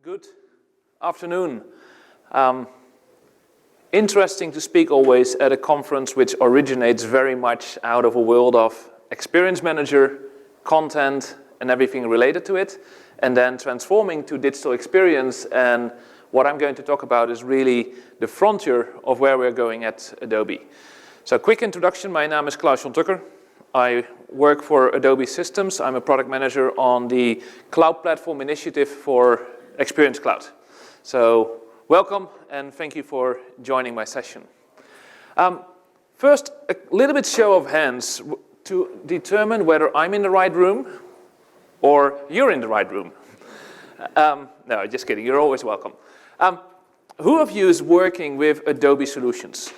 Good afternoon. Interesting to speak always at a conference which originates very much out of a world of experience manager, content, and everything related to it, and then transforming to digital experience. And what I'm going to talk about is really the frontier of where we're going at Adobe. So quick introduction, my name is Klassjan Tukker. I work for Adobe Systems. I'm a product manager on the Cloud Platform initiative for Experience Cloud. So welcome and thank you for joining my session. First, a little bit show of hands to determine whether I'm in the right room or you're in the right room. No, just kidding, you're always welcome. Who of you is working with Adobe solutions?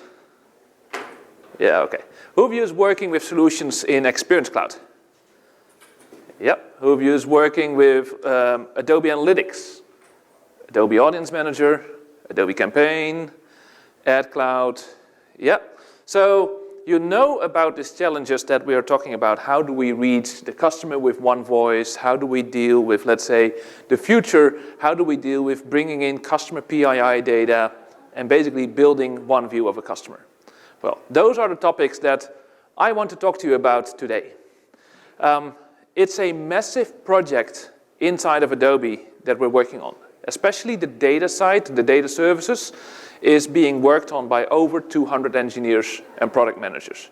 Yeah, okay. Who of you is working with solutions in Experience Cloud? Yep. Who of you is working with Adobe Analytics? Adobe Audience Manager, Adobe Campaign, Ad Cloud. Yep. So you know about these challenges that we are talking about. How do we reach the customer with one voice? How do we deal with, let's say, the future? How do we deal with bringing in customer PII data and basically building one view of a customer? Well, those are the topics that I want to talk to you about today. It's a massive project inside of Adobe that we're working on. Especially the data side, the data services, is being worked on by over 200 engineers and product managers.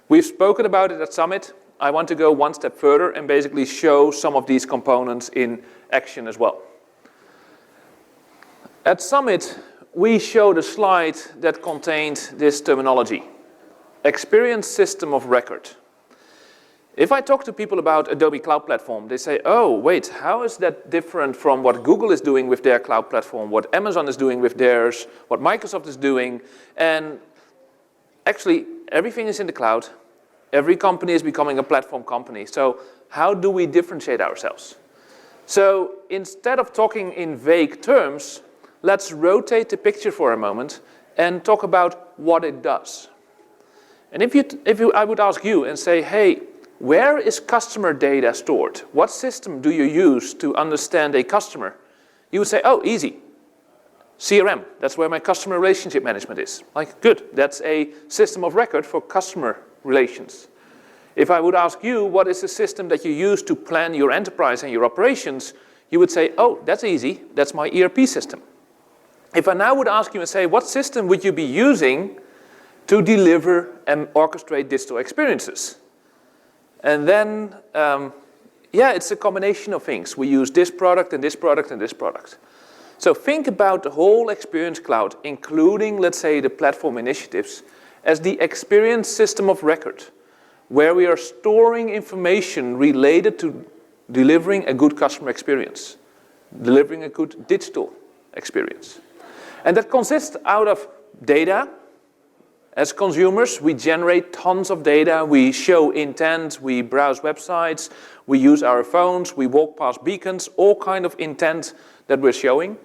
We've spoken about it at Summit. I want to go one step further and basically show some of these components in action as well. At Summit, we showed a slide that contained this terminology, Experience System of Record. If I talk to people about Adobe Cloud Platform, they say, oh, wait, how is that different from what Google is doing with their cloud platform, what Amazon is doing with theirs, what Microsoft is doing? And actually, everything is in the cloud. Every company is becoming a platform company. So how do we differentiate ourselves? So instead of talking in vague terms, let's rotate the picture for a moment and talk about what it does. And I would ask you and say, hey, where is customer data stored? What system do you use to understand a customer? You would say, oh, easy. CRM, that's where my customer relationship management is. Like, good, that's a system of record for customer relations. If I would ask you, what is the system that you use to plan your enterprise and your operations? You would say, oh, that's easy, that's my ERP system. If I now would ask you and say, what system would you be using to deliver and orchestrate digital experiences? And then, it's a combination of things. We use this product and this product and this product. So think about the whole Experience Cloud, including, let's say, the platform initiatives, as the experience system of record, where we are storing information related to delivering a good customer experience, delivering a good digital experience. And that consists out of data. As consumers, we generate tons of data, we show intent, we browse websites, we use our phones, we walk past beacons, all kind of intent that we're showing.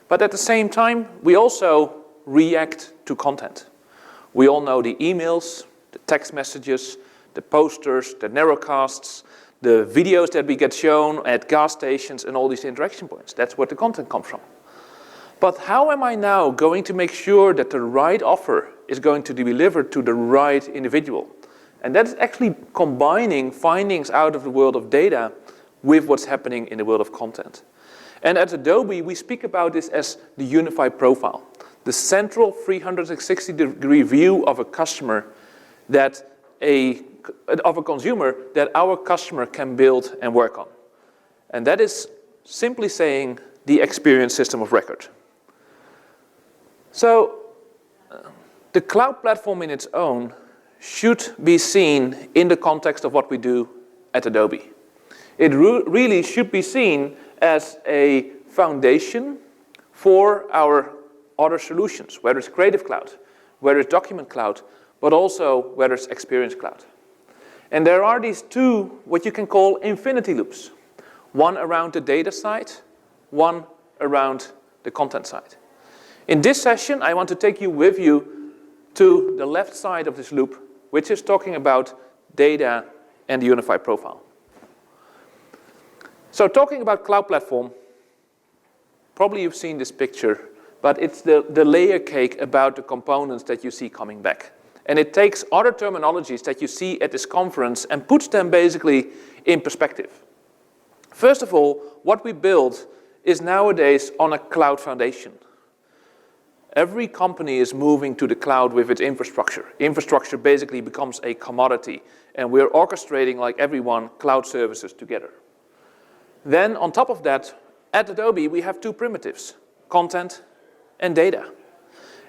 But at the same time, we also react to content. We all know the emails, the text messages, the posters, the narrowcasts, the videos that we get shown at gas stations and all these interaction points. That's where the content comes from. But how am I now going to make sure that the right offer is going to be delivered to the right individual? And that's actually combining findings out of the world of data with what's happening in the world of content. And at Adobe, we speak about this as the unified profile, the central 360-degree view of a customer of a consumer that our customer can build and work on. And that is simply saying the experience system of record. So the cloud platform in its own should be seen in the context of what we do at Adobe. It really should be seen as a foundation for our other solutions, whether it's Creative Cloud, whether it's Document Cloud, but also whether it's Experience Cloud. And there are these two, what you can call infinity loops. One around the data side, one around the content side. In this session, I want to take you with you to the left side of this loop, which is talking about data and the unified profile. So talking about cloud platform, probably you've seen this picture, but it's the layer cake about the components that you see coming back. And it takes other terminologies that you see at this conference and puts them basically in perspective. First of all, what we build is nowadays on a cloud foundation. Every company is moving to the cloud with its infrastructure. Infrastructure basically becomes a commodity, and we're orchestrating, like everyone, cloud services together. Then on top of that, at Adobe, we have two primitives, content and data.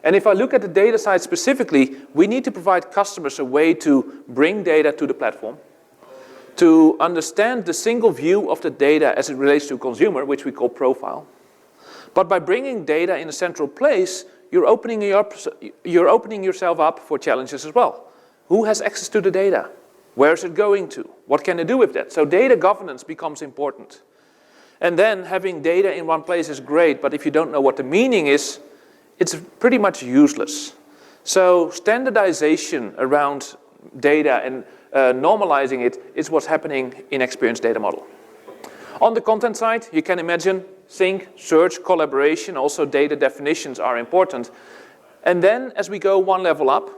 And if I look at the data side specifically, we need to provide customers a way to bring data to the platform, to understand the single view of the data as it relates to consumer, which we call profile. But by bringing data in a central place, you're opening yourself up for challenges as well. Who has access to the data? Where is it going to? What can I do with that? So data governance becomes important. And then having data in one place is great, but if you don't know what the meaning is, it's pretty much useless. So standardization around data and normalizing it is what's happening in Experience Data Model. On the content side, you can imagine sync, search, collaboration, also data definitions are important. And then as we go one level up,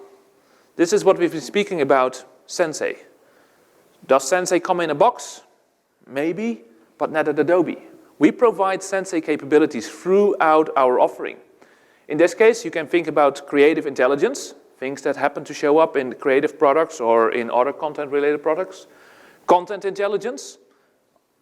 this is what we've been speaking about, Sensei. Does Sensei come in a box? Maybe, but not at Adobe. We provide Sensei capabilities throughout our offering. In this case, you can think about creative intelligence, things that happen to show up in creative products or in other content-related products. Content intelligence.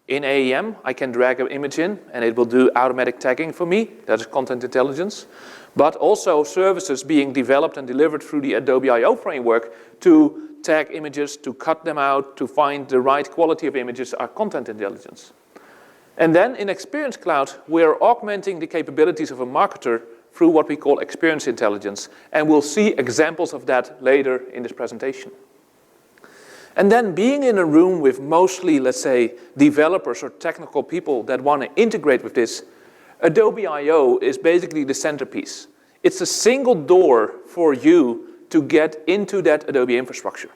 In AEM, I can drag an image in, and it will do automatic tagging for me. That is content intelligence. But also services being developed and delivered through the Adobe I/O framework to tag images, to cut them out, to find the right quality of images are content intelligence. And then in Experience Cloud, we're augmenting the capabilities of a marketer through what we call experience intelligence. And we'll see examples of that later in this presentation. And then being in a room with mostly, let's say, developers or technical people that want to integrate with this, Adobe I/O is basically the centerpiece. It's a single door for you to get into that Adobe infrastructure.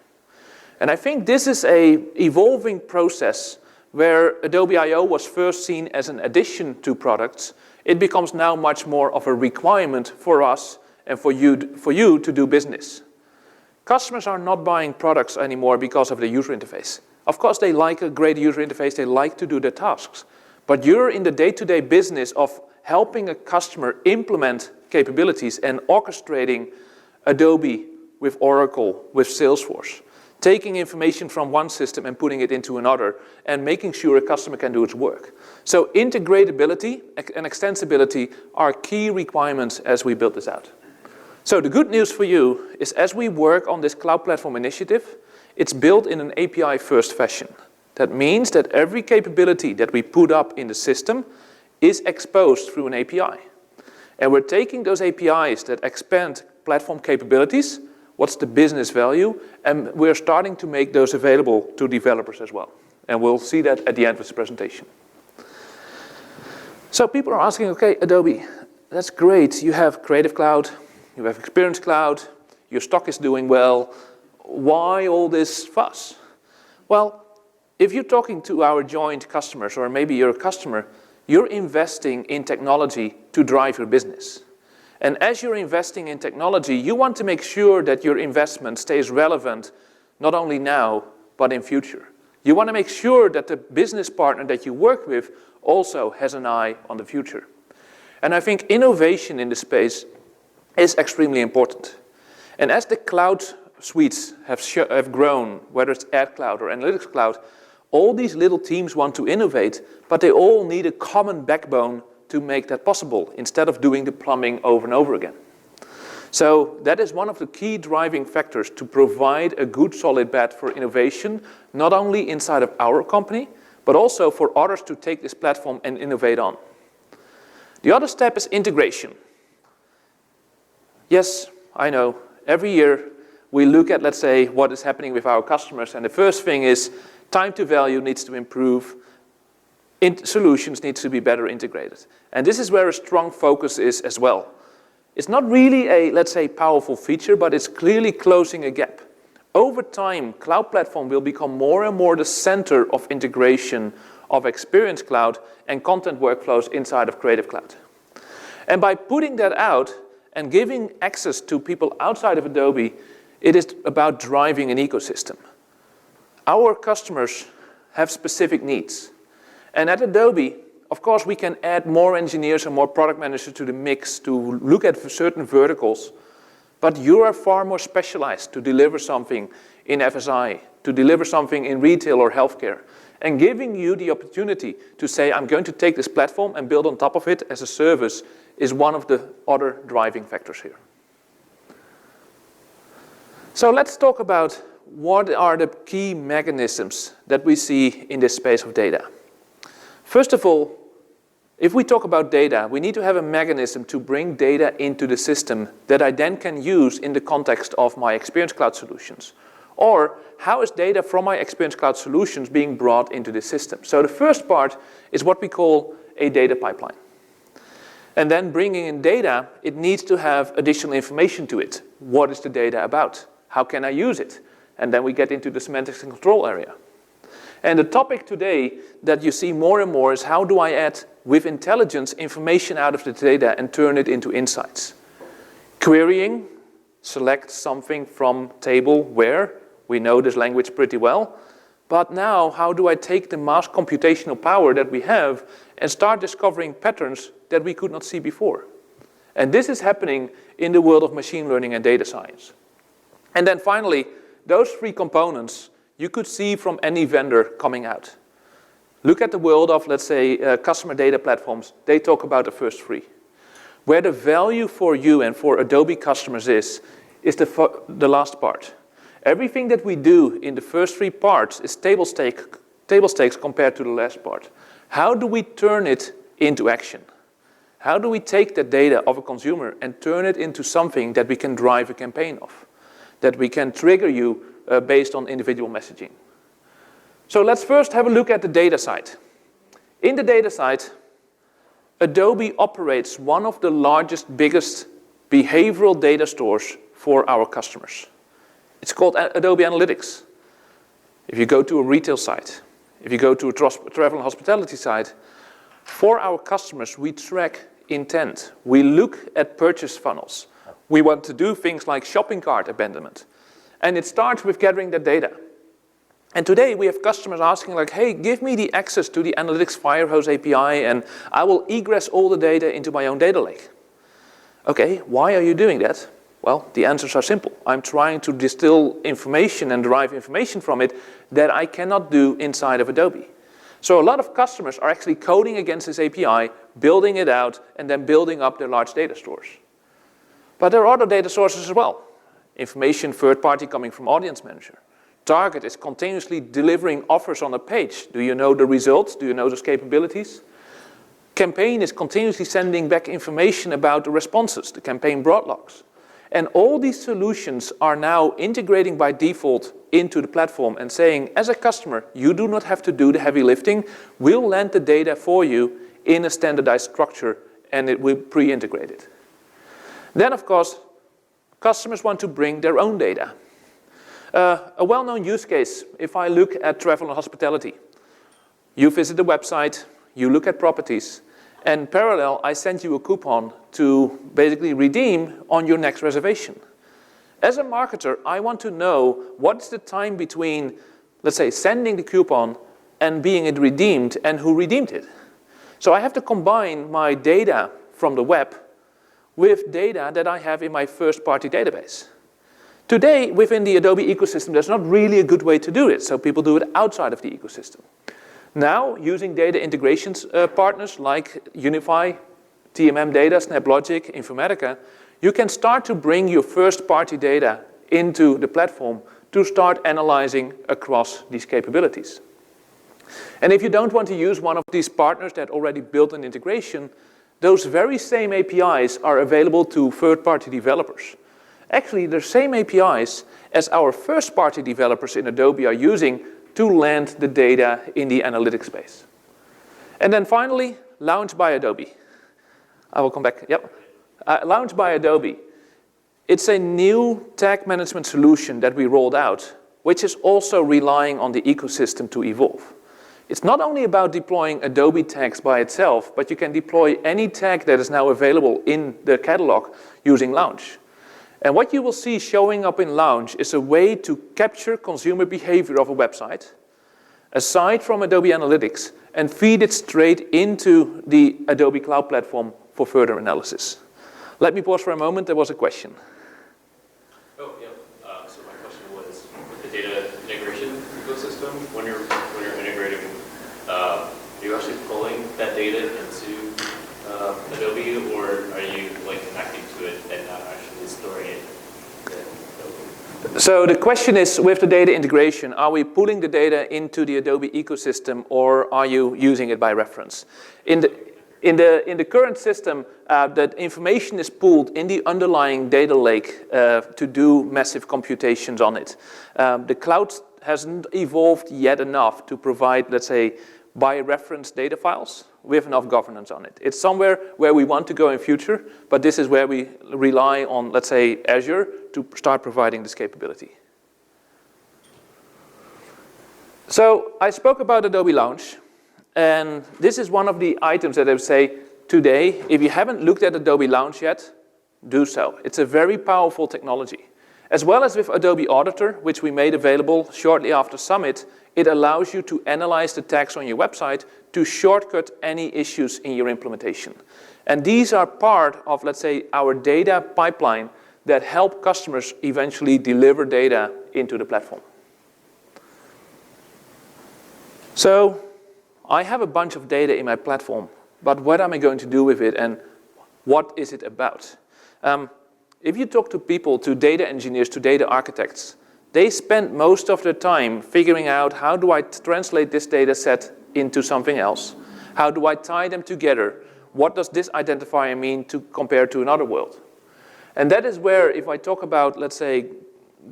And I think this is an evolving process where Adobe I/O was first seen as an addition to products. It becomes now much more of a requirement for us and for you to do business. Customers are not buying products anymore because of the user interface. Of course, they like a great user interface. They like to do their tasks. But you're in the day-to-day business of helping a customer implement capabilities and orchestrating Adobe with Oracle, with Salesforce, taking information from one system and putting it into another, and making sure a customer can do its work. So integratability and extensibility are key requirements as we build this out. So the good news for you is as we work on this Cloud Platform initiative, it's built in an API-first fashion. That means that every capability that we put up in the system is exposed through an API. And we're taking those APIs that expand platform capabilities, what's the business value, and we're starting to make those available to developers as well. And we'll see that at the end of this presentation. So people are asking, okay, Adobe, that's great. You have Creative Cloud, you have Experience Cloud, your stock is doing well. Why all this fuss? Well, if you're talking to our joint customers, or maybe you're a customer, you're investing in technology to drive your business. And as you're investing in technology, you want to make sure that your investment stays relevant, not only now, but in future. You want to make sure that the business partner that you work with also has an eye on the future. And I think innovation in this space is extremely important. And as the cloud suites have grown, whether it's Ad Cloud or Analytics Cloud, all these little teams want to innovate, but they all need a common backbone to make that possible, instead of doing the plumbing over and over again. So that is one of the key driving factors to provide a good solid bed for innovation, not only inside of our company, but also for others to take this platform and innovate on. The other step is integration. Yes, I know, every year we look at, let's say, what is happening with our customers, and the first thing is time to value needs to improve, solutions need to be better integrated. And this is where a strong focus is as well. It's not really a, let's say, powerful feature, but it's clearly closing a gap. Over time, Cloud Platform will become more and more the center of integration of Experience Cloud and content workflows inside of Creative Cloud. And by putting that out and giving access to people outside of Adobe, it is about driving an ecosystem. Our customers have specific needs. And at Adobe, of course, we can add more engineers and more product managers to the mix to look at certain verticals. But you are far more specialized to deliver something in FSI, to deliver something in retail or healthcare. And giving you the opportunity to say, I'm going to take this platform and build on top of it as a service is one of the other driving factors here. So let's talk about what are the key mechanisms that we see in this space of data. First of all, if we talk about data, we need to have a mechanism to bring data into the system that I then can use in the context of my Experience Cloud solutions. Or how is data from my Experience Cloud solutions being brought into the system? So the first part is what we call a data pipeline. And then bringing in data, it needs to have additional information to it. What is the data about? How can I use it? And then we get into the semantics and control area. And the topic today that you see more and more is how do I add, with intelligence, information out of the data and turn it into insights. Querying, select something from table where, we know this language pretty well. But now, how do I take the mass computational power that we have and start discovering patterns that we could not see before? And this is happening in the world of machine learning and data science. And then finally, those three components you could see from any vendor coming out. Look at the world of, let's say, customer data platforms. They talk about the first three. Where the value for you and for Adobe customers is the last part. Everything that we do in the first three parts is table stakes compared to the last part. How do we turn it into action? How do we take the data of a consumer and turn it into something that we can drive a campaign of? That we can trigger you based on individual messaging. So let's first have a look at the data side. In the data side, Adobe operates one of the largest, biggest behavioral data stores for our customers. It's called Adobe Analytics. If you go to a retail site, if you go to a travel and hospitality site, for our customers, we track intent. We look at purchase funnels. We want to do things like shopping cart abandonment. And it starts with gathering that data. And today we have customers asking like, hey, give me the access to the Analytics Firehose API and I will egress all the data into my own data lake. Okay, why are you doing that? Well, the answers are simple. I'm trying to distill information and derive information from it that I cannot do inside of Adobe. So a lot of customers are actually coding against this API, building it out, and then building up their large data stores. But there are other data sources as well. Information third-party coming from Audience Manager. Target is continuously delivering offers on a page. Do you know the results? Do you know those capabilities? Campaign is continuously sending back information about the responses, the campaign broad logs. And all these solutions are now integrating by default into the platform and saying, as a customer, you do not have to do the heavy lifting. We'll land the data for you in a standardized structure and it will pre-integrate it. Then, of course, customers want to bring their own data. A well-known use case, if I look at travel and hospitality, you visit the website, you look at properties, and parallel, I send you a coupon to basically redeem on your next reservation. As a marketer, I want to know what's the time between, let's say, sending the coupon and being it redeemed and who redeemed it. So I have to combine my data from the web with data that I have in my first-party database. Today, within the Adobe ecosystem, there's not really a good way to do it, so people do it outside of the ecosystem. Now, using data integrations partners like Unify, TMM Data, SnapLogic, Informatica, you can start to bring your first-party data into the platform to start analyzing across these capabilities. And if you don't want to use one of these partners that already built an integration, those very same APIs are available to third-party developers. Actually, the same APIs as our first-party developers in Adobe are using to land the data in the analytics space. And then finally, Lounge by Adobe. I will come back. Yep. Lounge by Adobe. It's a new tag management solution that we rolled out, which is also relying on the ecosystem to evolve. It's not only about deploying Adobe tags by itself, but you can deploy any tag that is now available in the catalog using Lounge. And what you will see showing up in Lounge is a way to capture consumer behavior of a website, aside from Adobe Analytics, and feed it straight into the Adobe Cloud Platform for further analysis. Let me pause for a moment. There was a question. Oh, yeah. So my question was, with the data integration ecosystem, when you're integrating, are you actually pulling that data into Adobe, or are you like connecting to it and not actually storing it in Adobe? So the question is, with the data integration, are we pulling the data into the Adobe ecosystem, or are you using it by reference? In the current system, that information is pulled in the underlying data lake to do massive computations on it. The cloud hasn't evolved yet enough to provide, let's say, by reference data files with enough governance on it. It's somewhere where we want to go in future, but this is where we rely on, let's say, Azure to start providing this capability. So I spoke about Adobe Lounge, and this is one of the items that I would say today, if you haven't looked at Adobe Lounge yet, do so. It's a very powerful technology. As well as with Adobe Auditor, which we made available shortly after Summit, it allows you to analyze the tags on your website to shortcut any issues in your implementation. And these are part of, let's say, our data pipeline that help customers eventually deliver data into the platform. So I have a bunch of data in my platform, but what am I going to do with it, and what is it about? If you talk to people, to data engineers, to data architects, they spend most of their time figuring out, how do I translate this data set into something else? How do I tie them together? What does this identifier mean to compare to another world? And that is where, if I talk about, let's say,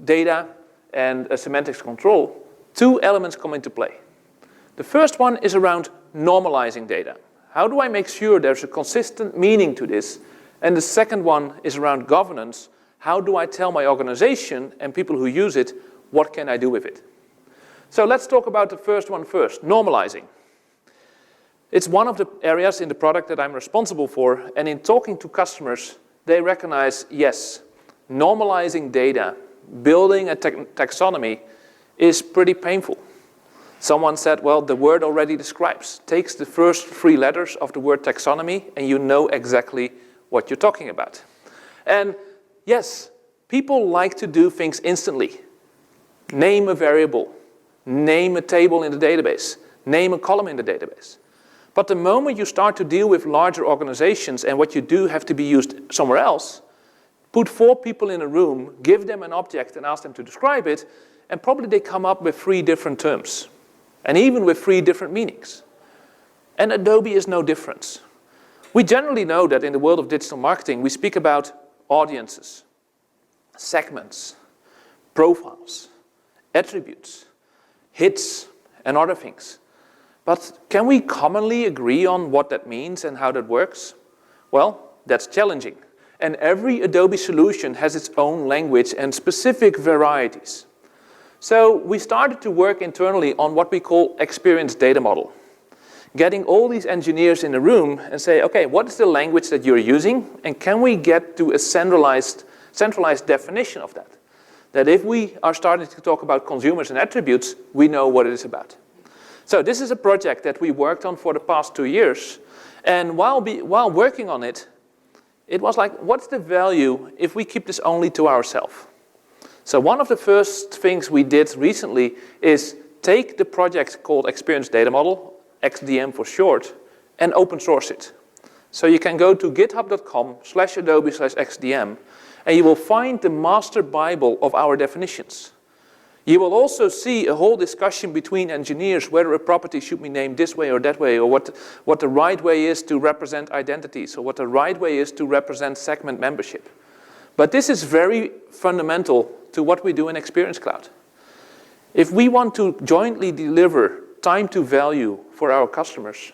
data and semantics control, two elements come into play. The first one is around normalizing data. How do I make sure there's a consistent meaning to this? And the second one is around governance. How do I tell my organization and people who use it, what can I do with it? So let's talk about the first one first, normalizing. It's one of the areas in the product that I'm responsible for, and in talking to customers, they recognize, yes, normalizing data, building a taxonomy is pretty painful. Someone said, well, the word already describes, takes the first 3 letters of the word taxonomy, and you know exactly what you're talking about. And yes, people like to do things instantly. Name a variable, name a table in the database, name a column in the database. But the moment you start to deal with larger organizations and what you do have to be used somewhere else, put 4 people in a room, give them an object and ask them to describe it, and probably they come up with 3 different terms, and even with 3 different meanings. And Adobe is no different. We generally know that in the world of digital marketing, we speak about audiences, segments, profiles, attributes, hits, and other things. But can we commonly agree on what that means and how that works? Well, that's challenging. And every Adobe solution has its own language and specific varieties. So we started to work internally on what we call experience data model. Getting all these engineers in a room and say, okay, what is the language that you're using? And can we get to a centralized definition of that? That if we are starting to talk about consumers and attributes, we know what it is about. So this is a project that we worked on for the past 2 years. And while working on it, it was like, what's the value if we keep this only to ourselves? So one of the first things we did recently is take the project called Experience Data Model, XDM for short, and open source it. So you can go to github.com/adobe/xdm, and you will find the master Bible of our definitions. You will also see a whole discussion between engineers whether a property should be named this way or that way, or what the right way is to represent identities, or what the right way is to represent segment membership. But this is very fundamental to what we do in Experience Cloud. If we want to jointly deliver time to value for our customers,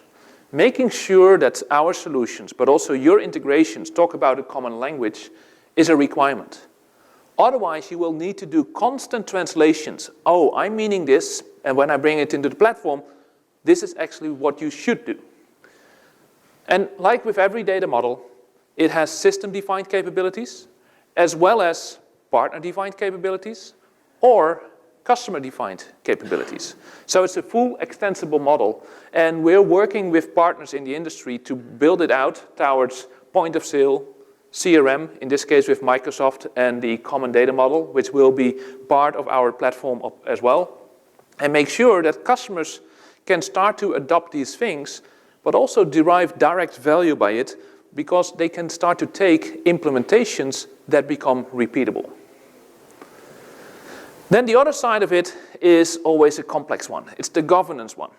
making sure that our solutions, but also your integrations, talk about a common language is a requirement. Otherwise, you will need to do constant translations. Oh, I'm meaning this, and when I bring it into the platform, this is actually what you should do. And like with every data model, it has system-defined capabilities, as well as partner-defined capabilities, or customer-defined capabilities. So it's a full extensible model, and we're working with partners in the industry to build it out towards point of sale, CRM, in this case with Microsoft and the common data model, which will be part of our platform as well, and make sure that customers can start to adopt these things, but also derive direct value by it, because they can start to take implementations that become repeatable. Then the other side of it is always a complex one. It's the governance one.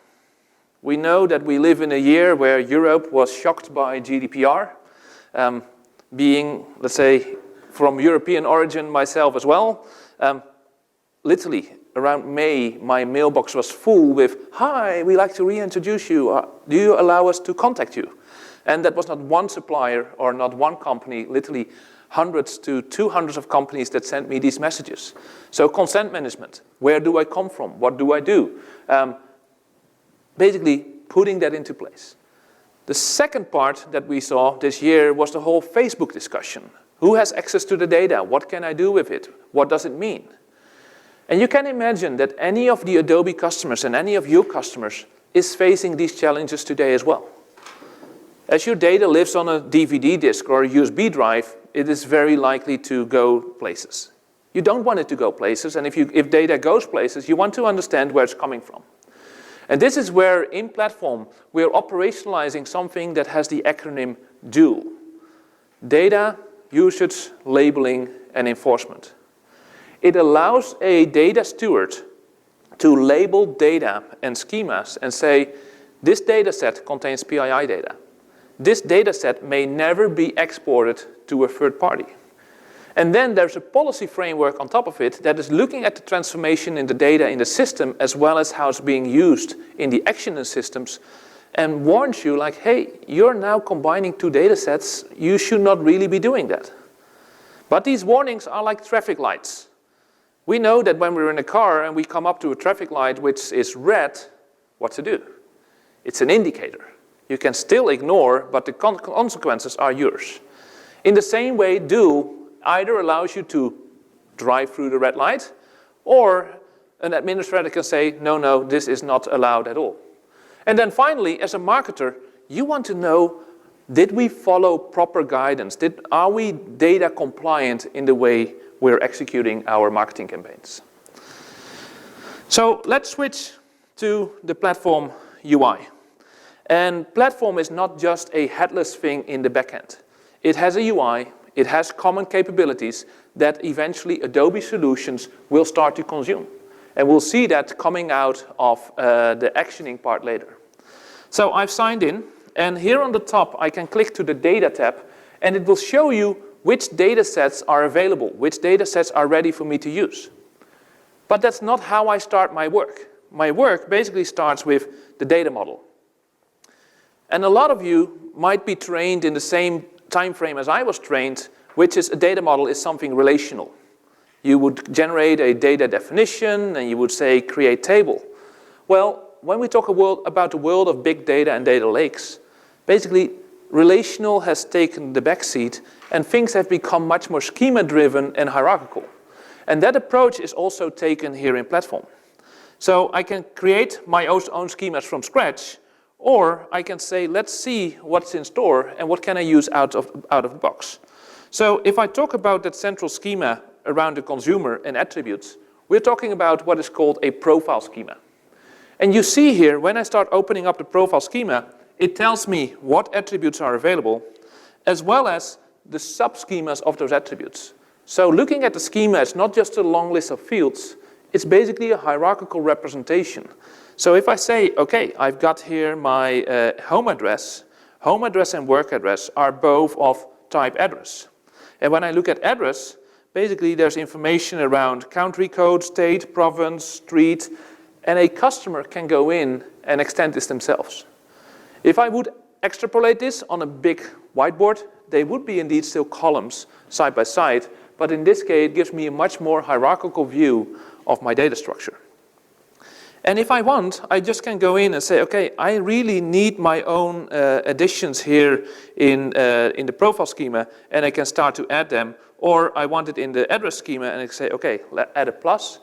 We know that we live in a year where Europe was shocked by GDPR. Being, let's say, from European origin myself as well, literally around May, my mailbox was full with, "Hi, we'd like to reintroduce you. Do you allow us to contact you?" And that was not one supplier or not one company, literally hundreds to 200 of companies that sent me these messages. So consent management, where do I come from? What do I do? Basically, putting that into place. The second part that we saw this year was the whole Facebook discussion. Who has access to the data? What can I do with it? What does it mean? And you can imagine that any of the Adobe customers and any of your customers is facing these challenges today as well. As your data lives on a DVD disk or a USB drive, it is very likely to go places. You don't want it to go places, and if data goes places, you want to understand where it's coming from. And this is where, in platform, we're operationalizing something that has the acronym DUAL. Data, usage, labeling, and enforcement. It allows a data steward to label data and schemas and say, this data set contains PII data. This data set may never be exported to a third party. And then there's a policy framework on top of it that is looking at the transformation in the data in the system, as well as how it's being used in the action and systems, and warns you like, hey, you're now combining two data sets. You should not really be doing that. But these warnings are like traffic lights. We know that when we're in a car and we come up to a traffic light which is red, what to do? It's an indicator. You can still ignore, but the consequences are yours. In the same way, DUAL either allows you to drive through the red light, or an administrator can say, no, no, this is not allowed at all. And then finally, as a marketer, you want to know, did we follow proper guidance? Are we data compliant in the way we're executing our marketing campaigns? So let's switch to the platform UI. And platform is not just a headless thing in the backend. It has a UI, it has common capabilities that eventually Adobe solutions will start to consume. And we'll see that coming out of the actioning part later. So I've signed in, and here on the top I can click to the Data tab, and it will show you which data sets are available, which data sets are ready for me to use. But that's not how I start my work. My work basically starts with the data model. And a lot of you might be trained in the same time frame as I was trained, which is a data model is something relational. You would generate a data definition, and you would say create table. Well, when we talk about the world of big data and data lakes, basically relational has taken the backseat, and things have become much more schema-driven and hierarchical. And that approach is also taken here in platform. So I can create my own schemas from scratch, or I can say, let's see what's in store and what can I use out of the box. So if I talk about that central schema around the consumer and attributes, we're talking about what is called a profile schema. And you see here, when I start opening up the profile schema, it tells me what attributes are available, as well as the sub-schemas of those attributes. So looking at the schema, it's not just a long list of fields, it's basically a hierarchical representation. So if I say, okay, I've got here my home address and work address are both of type address. And when I look at address, basically there's information around country code, state, province, street, and a customer can go in and extend this themselves. If I would extrapolate this on a big whiteboard, they would be indeed still columns side by side, but in this case it gives me a much more hierarchical view of my data structure. And if I want, I just can go in and say, okay, I really need my own additions here in the profile schema, and I can start to add them. Or I want it in the address schema, and I say, okay, add a plus.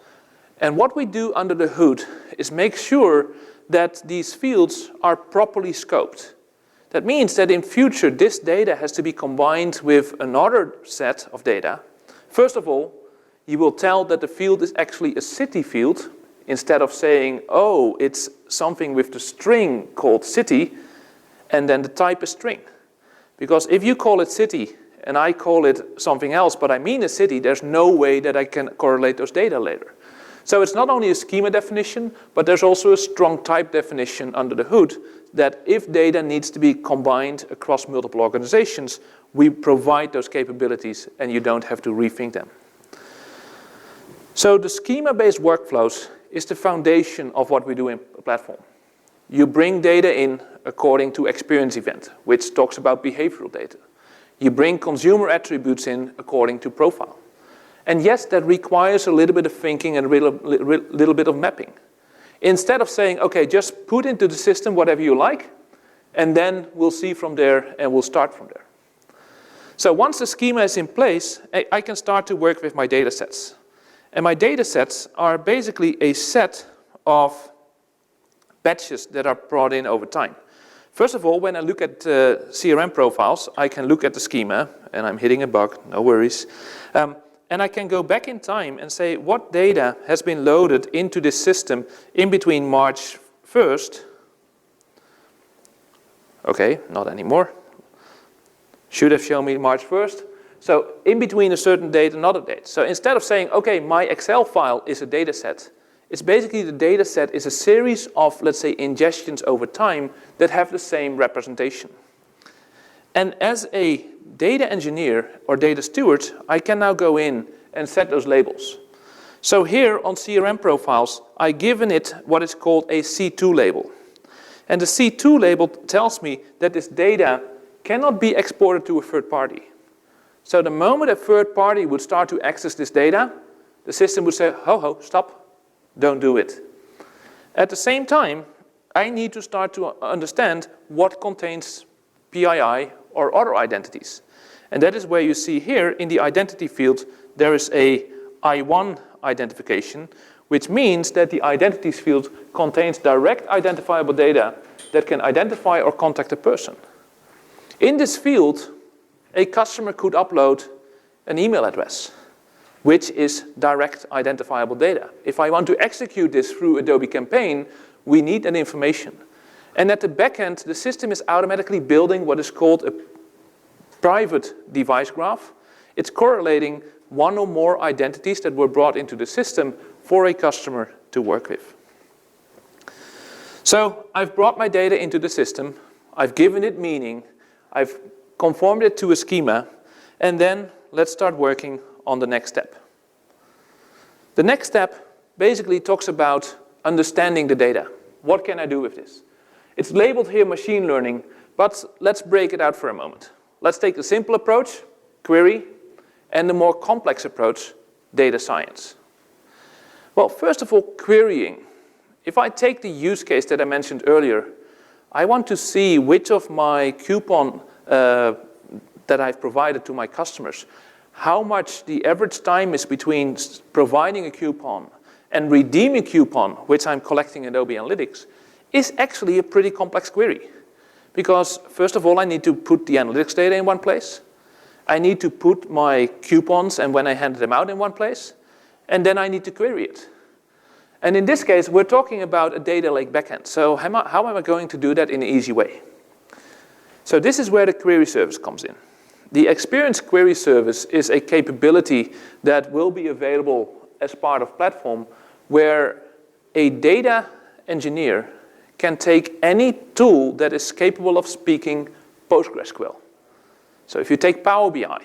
And what we do under the hood is make sure that these fields are properly scoped. That means that in future, this data has to be combined with another set of data. First of all, you will tell that the field is actually a city field, instead of saying, oh, it's something with the string called city, and then the type is string. Because if you call it city, and I call it something else, but I mean a city, there's no way that I can correlate those data later. So it's not only a schema definition, but there's also a strong type definition under the hood that if data needs to be combined across multiple organizations, we provide those capabilities and you don't have to rethink them. So the schema-based workflows is the foundation of what we do in a platform. You bring data in according to experience event, which talks about behavioral data. You bring consumer attributes in according to profile. And yes, that requires a little bit of thinking and a little bit of mapping. Instead of saying, okay, just put into the system whatever you like, and then we'll see from there and we'll start from there. So once the schema is in place, I can start to work with my data sets. And my data sets are basically a set of batches that are brought in over time. First of all, when I look at CRM profiles, I can look at the schema, and I'm hitting a bug, no worries. And I can go back in time and say what data has been loaded into this system in between March 1st. Okay, not anymore. Should have shown me March 1st. So in between a certain date and another date. So instead of saying, okay, my Excel file is a data set, it's basically the data set is a series of, let's say, ingestions over time that have the same representation. And as a data engineer or data steward, I can now go in and set those labels. So here on CRM profiles, I've given it what is called a C2 label. And the C2 label tells me that this data cannot be exported to a third party. So the moment a third party would start to access this data, the system would say, ho, stop, don't do it. At the same time, I need to start to understand what contains PII or other identities. And that is where you see here in the identity field, there is a I1 identification, which means that the identities field contains direct identifiable data that can identify or contact a person. In this field, a customer could upload an email address, which is direct identifiable data. If I want to execute this through Adobe Campaign, we need that information. And at the back end, the system is automatically building what is called a private device graph. It's correlating one or more identities that were brought into the system for a customer to work with. So I've brought my data into the system, I've given it meaning, I've conformed it to a schema, and then let's start working on the next step. The next step basically talks about understanding the data. What can I do with this? It's labeled here machine learning, but let's break it out for a moment. Let's take the simple approach, query, and the more complex approach, data science. Well, first of all, querying. If I take the use case that I mentioned earlier, I want to see which of my coupon that I've provided to my customers, how much the average time is between providing a coupon and redeeming a coupon, which I'm collecting in Adobe Analytics, is actually a pretty complex query. Because first of all, I need to put the analytics data in one place. I need to put my coupons and when I hand them out in one place. And then I need to query it. And in this case, we're talking about a data lake backend. So how am I going to do that in an easy way? So this is where the query service comes in. The Experience Query Service is a capability that will be available as part of platform where a data engineer can take any tool that is capable of speaking PostgreSQL. So if you take Power BI,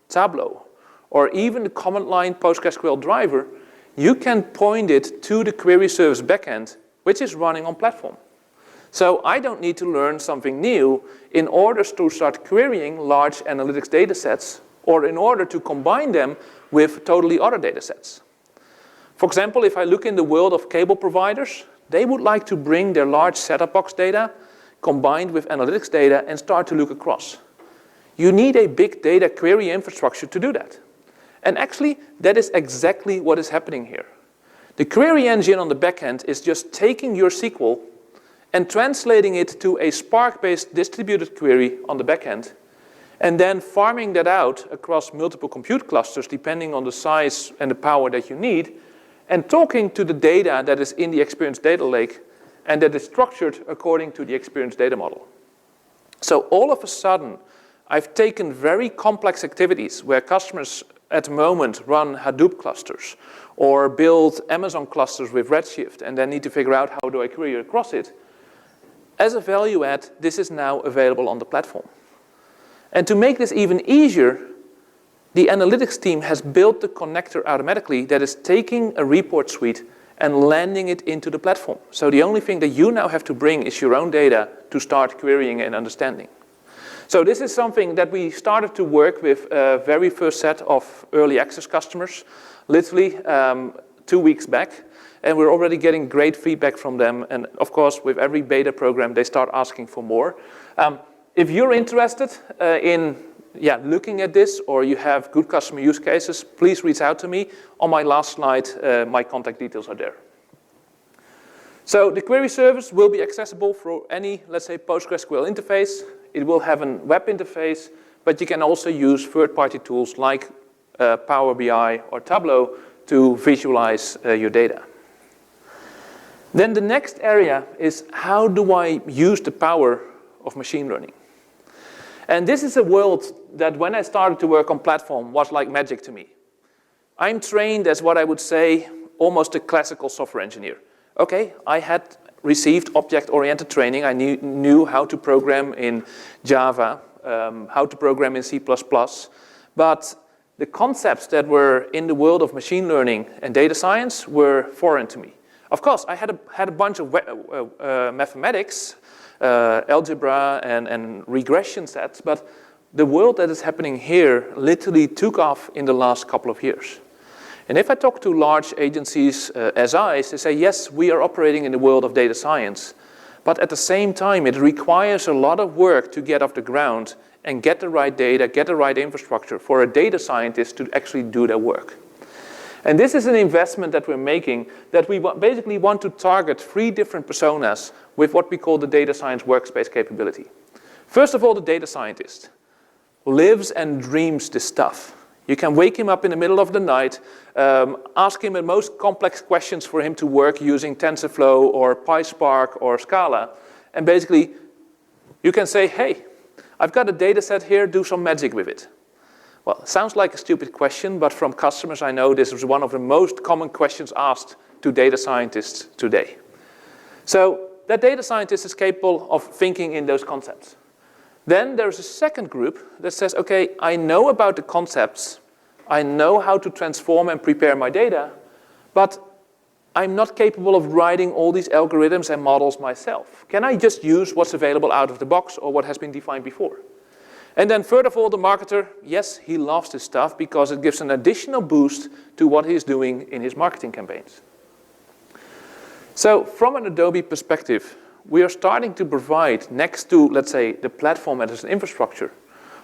Tableau, or even the command line PostgreSQL driver, you can point it to the query service backend, which is running on platform. So I don't need to learn something new in order to start querying large analytics data sets or in order to combine them with totally other data sets. For example, if I look in the world of cable providers, they would like to bring their large set-top box data combined with analytics data and start to look across. You need a big data query infrastructure to do that. And actually, that is exactly what is happening here. The query engine on the back end is just taking your SQL and translating it to a Spark-based distributed query on the back end, and then farming that out across multiple compute clusters depending on the size and the power that you need, and talking to the data that is in the Experience Data Lake and that is structured according to the Experience Data Model. So all of a sudden, I've taken very complex activities where customers at the moment run Hadoop clusters or build Amazon clusters with Redshift and then need to figure out how do I query across it. As a value add, this is now available on the platform. And to make this even easier, the analytics team has built the connector automatically that is taking a report suite and landing it into the platform. So the only thing that you now have to bring is your own data to start querying and understanding. So this is something that we started to work with a very first set of early access customers, literally 2 weeks back. And we're already getting great feedback from them. And of course, with every beta program, they start asking for more. If you're interested in looking at this, or you have good customer use cases, please reach out to me. On my last slide, my contact details are there. So the query service will be accessible for any, let's say, PostgreSQL interface. It will have a web interface, but you can also use third-party tools like Power BI or Tableau to visualize your data. Then the next area is, how do I use the power of machine learning? And this is a world that when I started to work on platform was like magic to me. I'm trained as what I would say almost a classical software engineer. Okay, I had received object-oriented training. I knew how to program in Java, how to program in C++, but the concepts that were in the world of machine learning and data science were foreign to me. Of course, I had a bunch of mathematics, algebra and regression sets, but the world that is happening here literally took off in the last couple of years. And if I talk to large agencies, SIs, they say, yes, we are operating in the world of data science, but at the same time, it requires a lot of work to get off the ground and get the right data, get the right infrastructure for a data scientist to actually do their work. And this is an investment that we're making, that we basically want to target 3 different personas with what we call the data science workspace capability. First of all, the data scientist lives and dreams this stuff. You can wake him up in the middle of the night, ask him the most complex questions for him to work using TensorFlow or PySpark or Scala, and basically you can say, hey, I've got a data set here, do some magic with it. Well, it sounds like a stupid question, but from customers I know this is one of the most common questions asked to data scientists today. So that data scientist is capable of thinking in those concepts. Then there's a second group that says, okay, I know about the concepts, I know how to transform and prepare my data, but I'm not capable of writing all these algorithms and models myself. Can I just use what's available out of the box or what has been defined before? And then third of all, the marketer, yes, he loves this stuff because it gives an additional boost to what he's doing in his marketing campaigns. So from an Adobe perspective, we are starting to provide, next to, let's say, the platform as an infrastructure,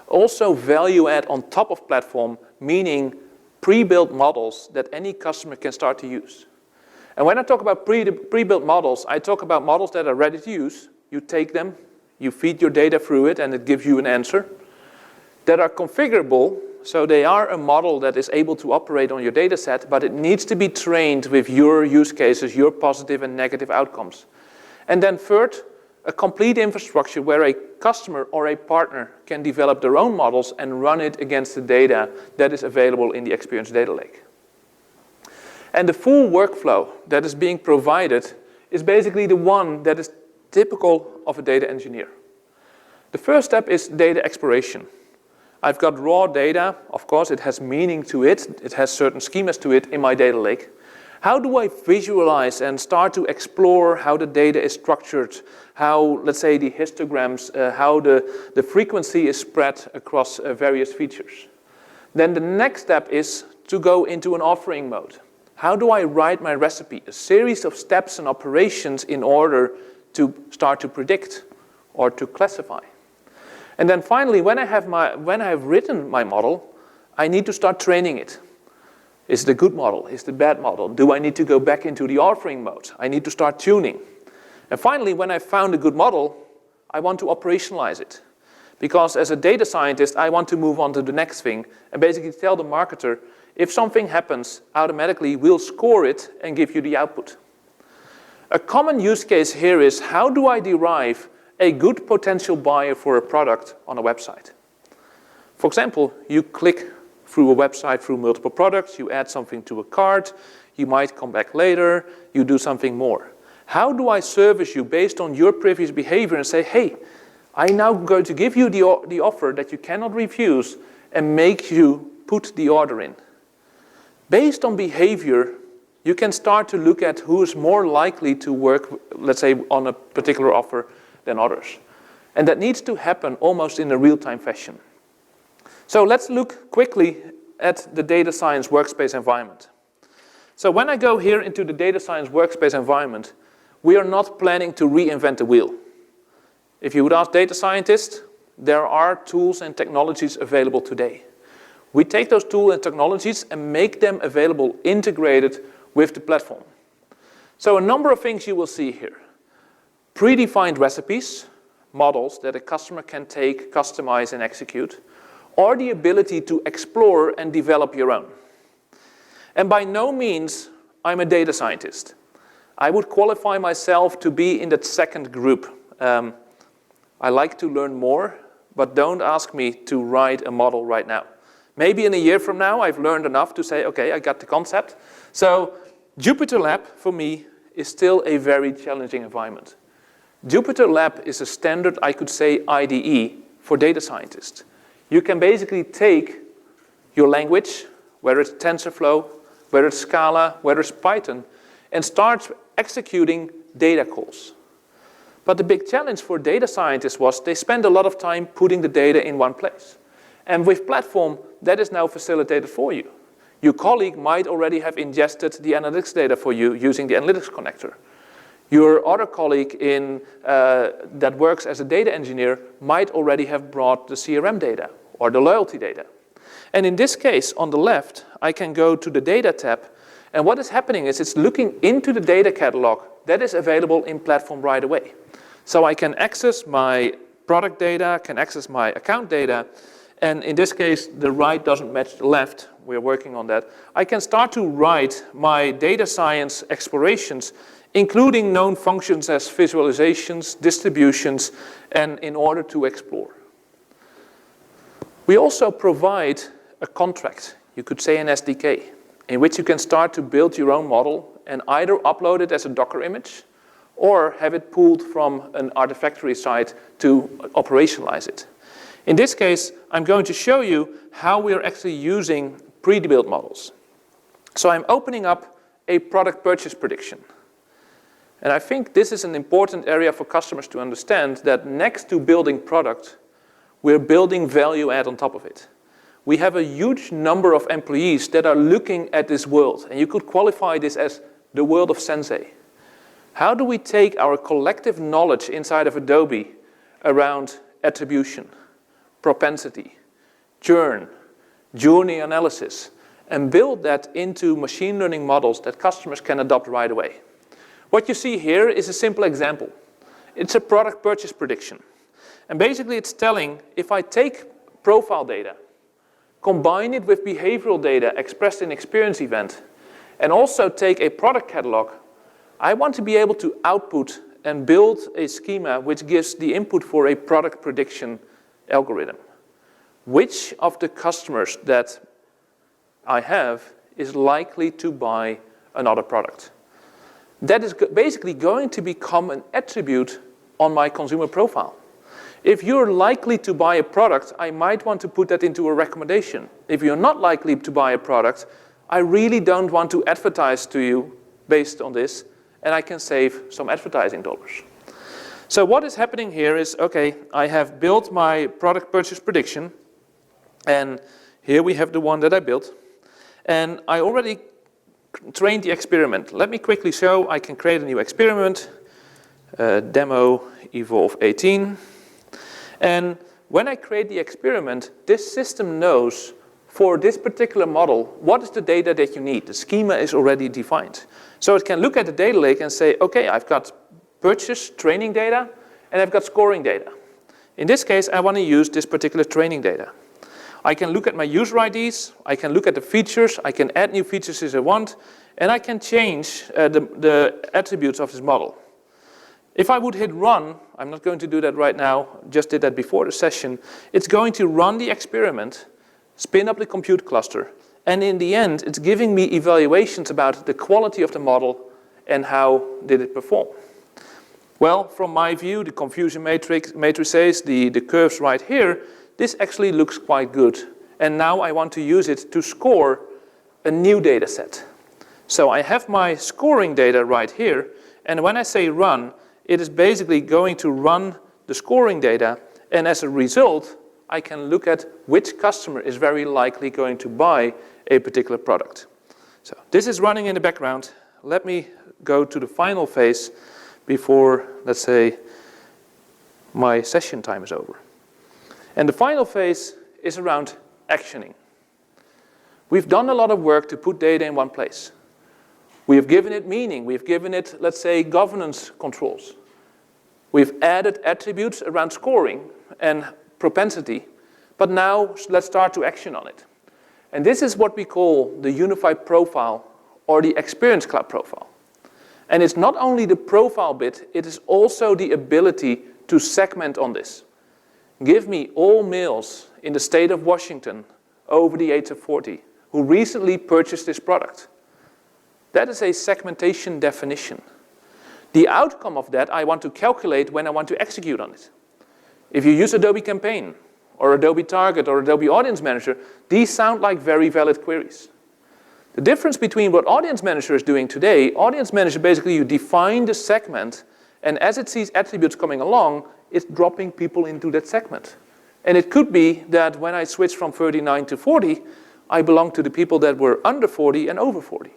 also value add on top of platform, meaning pre-built models that any customer can start to use. And when I talk about pre-built models, I talk about models that are ready to use. You take them, you feed your data through it, and it gives you an answer. That are configurable, so they are a model that is able to operate on your data set, but it needs to be trained with your use cases, your positive and negative outcomes. And then third, a complete infrastructure where a customer or a partner can develop their own models and run it against the data that is available in the Experience Data Lake. And the full workflow that is being provided is basically the one that is typical of a data engineer. The first step is data exploration. I've got raw data, of course it has meaning to it, it has certain schemas to it in my data lake. How do I visualize and start to explore how the data is structured, how, let's say, the histograms, how the frequency is spread across various features? Then the next step is to go into an offering mode. How do I write my recipe? A series of steps and operations in order to start to predict or to classify. And then finally, when I have written my model, I need to start training it. Is it a good model? Is it a bad model? Do I need to go back into the authoring mode? I need to start tuning. And finally, when I've found a good model, I want to operationalize it. Because as a data scientist, I want to move on to the next thing and basically tell the marketer, if something happens, automatically we'll score it and give you the output. A common use case here is, how do I derive a good potential buyer for a product on a website? For example, you click through a website through multiple products, you add something to a cart, you might come back later, you do something more. How do I service you based on your previous behavior and say, hey, I'm now going to give you the offer that you cannot refuse and make you put the order in. Based on behavior, you can start to look at who is more likely to work, let's say, on a particular offer than others. And that needs to happen almost in a real-time fashion. So let's look quickly at the data science workspace environment. So when I go here into the data science workspace environment, we are not planning to reinvent the wheel. If you would ask data scientists, there are tools and technologies available today. We take those tools and technologies and make them available, integrated with the platform. So a number of things you will see here. Predefined recipes, models that a customer can take, customize, and execute, or the ability to explore and develop your own. And by no means I'm a data scientist. I would qualify myself to be in that second group. I like to learn more, but don't ask me to write a model right now. Maybe in a year from now, I've learned enough to say, okay, I got the concept. So Jupyter Lab, for me, is still a very challenging environment. Jupyter Lab is a standard, I could say, IDE for data scientists. You can basically take your language, whether it's TensorFlow, whether it's Scala, whether it's Python, and start executing data calls. But the big challenge for data scientists was they spend a lot of time putting the data in one place. And with Platform, that is now facilitated for you. Your colleague might already have ingested the analytics data for you using the analytics connector. Your other colleague that works as a data engineer might already have brought the CRM data or the loyalty data. And in this case, on the left, I can go to the Data tab, and what is happening is it's looking into the data catalog that is available in Platform right away. So I can access my product data, can access my account data, and in this case, the right doesn't match the left. We're working on that. I can start to write my data science explorations, including known functions as visualizations, distributions, and in order to explore. We also provide a contract, you could say an SDK, in which you can start to build your own model and either upload it as a Docker image or have it pulled from an Artifactory site to operationalize it. In this case, I'm going to show you how we're actually using pre-built models. So I'm opening up a product purchase prediction. And I think this is an important area for customers to understand, that next to building product, we're building value add on top of it. We have a huge number of employees that are looking at this world, and you could qualify this as the world of Sensei. How do we take our collective knowledge inside of Adobe around attribution, propensity, churn, journey analysis, and build that into machine learning models that customers can adopt right away? What you see here is a simple example. It's a product purchase prediction. And basically it's telling, if I take profile data, combine it with behavioral data expressed in experience event, and also take a product catalog, I want to be able to output and build a schema which gives the input for a product prediction algorithm. Which of the customers that I have is likely to buy another product? That is basically going to become an attribute on my consumer profile. If you're likely to buy a product, I might want to put that into a recommendation. If you're not likely to buy a product, I really don't want to advertise to you based on this, and I can save some advertising dollars. So what is happening here is, okay, I have built my product purchase prediction, and here we have the one that I built, and I already trained the experiment. Let me quickly show. I can create a new experiment, demo evolve 18. And when I create the experiment, this system knows for this particular model, what is the data that you need? The schema is already defined. So it can look at the data lake and say, okay, I've got purchase training data, and I've got scoring data. In this case, I want to use this particular training data. I can look at my user IDs, I can look at the features, I can add new features as I want, and I can change the attributes of this model. If I would hit run, I'm not going to do that right now, just did that before the session, it's going to run the experiment, spin up the compute cluster, and in the end, it's giving me evaluations about the quality of the model and how did it perform. Well, from my view, the confusion matrices, the curves right here, this actually looks quite good. And now I want to use it to score a new data set. So I have my scoring data right here, and when I say run, it is basically going to run the scoring data, and as a result, I can look at which customer is very likely going to buy a particular product. So this is running in the background. Let me go to the final phase before, let's say, my session time is over. And the final phase is around actioning. We've done a lot of work to put data in one place. We have given it meaning. We've given it, let's say, governance controls. We've added attributes around scoring and propensity, but now let's start to action on it. And this is what we call the unified profile or the Experience Cloud profile. And it's not only the profile bit, it is also the ability to segment on this. Give me all males in the state of Washington over the age of 40 who recently purchased this product. That is a segmentation definition. The outcome of that I want to calculate when I want to execute on it. If you use Adobe Campaign or Adobe Target or Adobe Audience Manager, these sound like very valid queries. The difference between what Audience Manager is doing today, Audience Manager basically you define the segment, and as it sees attributes coming along, it's dropping people into that segment. And it could be that when I switch from 39 to 40, I belong to the people that were under 40 and over 40.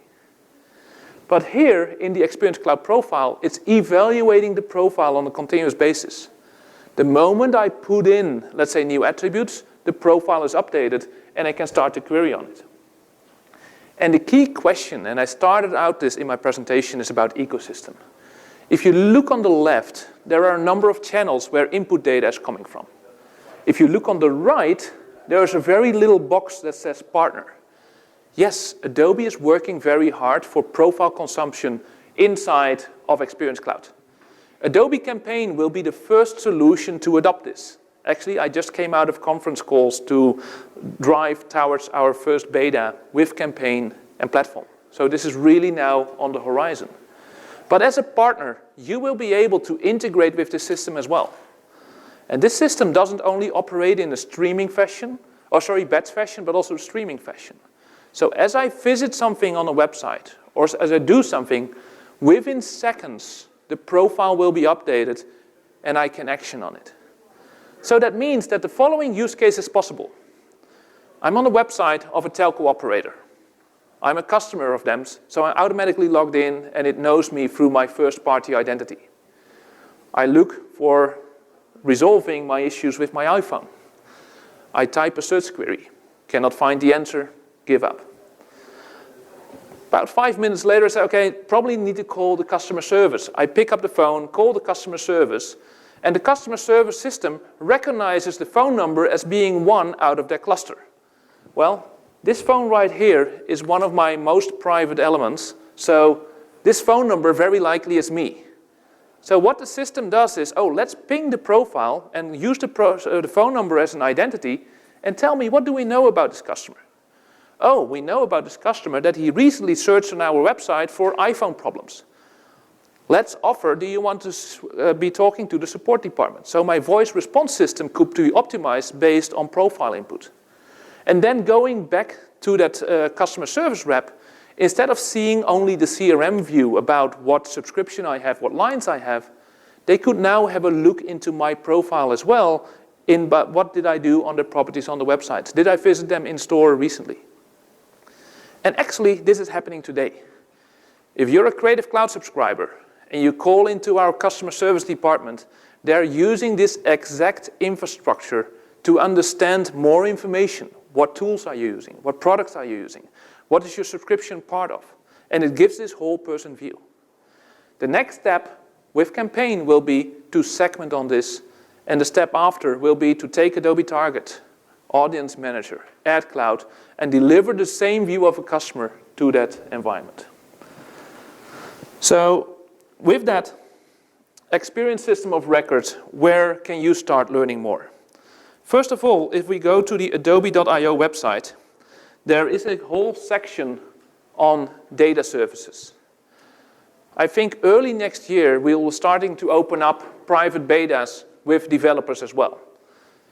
But here in the Experience Cloud profile, it's evaluating the profile on a continuous basis. The moment I put in, let's say, new attributes, the profile is updated and I can start to query on it. And the key question, and I started out this in my presentation, is about ecosystem. If you look on the left, there are a number of channels where input data is coming from. If you look on the right, there is a very little box that says partner. Yes, Adobe is working very hard for profile consumption inside of Experience Cloud. Adobe Campaign will be the first solution to adopt this. Actually, I just came out of conference calls to drive towards our first beta with Campaign and Platform. So this is really now on the horizon. But as a partner, you will be able to integrate with the system as well. And this system doesn't only operate in a streaming fashion, batch fashion, but also streaming fashion. So as I visit something on a website, or as I do something, within seconds, the profile will be updated and I can action on it. So that means that the following use case is possible. I'm on the website of a telco operator. I'm a customer of them, so I'm automatically logged in and it knows me through my first-party identity. I look for resolving my issues with my iPhone. I type a search query, cannot find the answer, give up. About 5 minutes later, I say, okay, probably need to call the customer service. I pick up the phone, call the customer service, and the customer service system recognizes the phone number as being one out of their cluster. Well, this phone right here is one of my most private elements, so this phone number very likely is me. So what the system does is, let's ping the profile and use the phone number as an identity and tell me, what do we know about this customer? We know about this customer that he recently searched on our website for iPhone problems. Let's offer, do you want to be talking to the support department? So my voice response system could be optimized based on profile input. And then going back to that customer service rep, instead of seeing only the CRM view about what subscription I have, what lines I have, they could now have a look into my profile as well, but what did I do on the properties on the website? Did I visit them in store recently? And actually, this is happening today. If you're a Creative Cloud subscriber and you call into our customer service department, they're using this exact infrastructure to understand more information. What tools are you using? What products are you using? What is your subscription part of? And it gives this whole person view. The next step with Campaign will be to segment on this, and the step after will be to take Adobe Target, Audience Manager, Ad Cloud, and deliver the same view of a customer to that environment. So with that experience system of records, where can you start learning more? First of all, if we go to the adobe.io website, there is a whole section on data services. I think early next year we will starting to open up private betas with developers as well.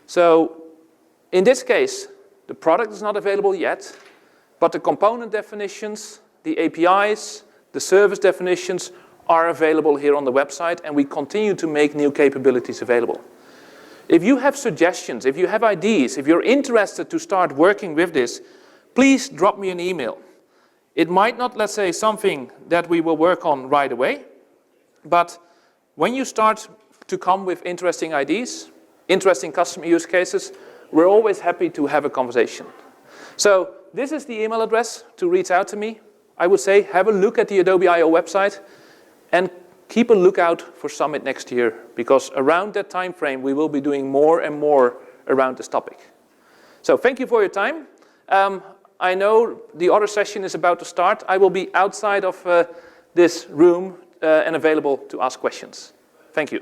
So in this case, the product is not available yet, but the component definitions, the APIs, the service definitions are available here on the website, and we continue to make new capabilities available. If you have suggestions, if you have ideas, if you're interested to start working with this, please drop me an email. It might not, let's say, something that we will work on right away, but when you start to come with interesting ideas, interesting customer use cases, we're always happy to have a conversation. So this is the email address to reach out to me. I would say have a look at the Adobe I/O website and keep a lookout for Summit next year, because around that time frame we will be doing more and more around this topic. So thank you for your time. I know the other session is about to start. I will be outside of this room and available to ask questions. Thank you.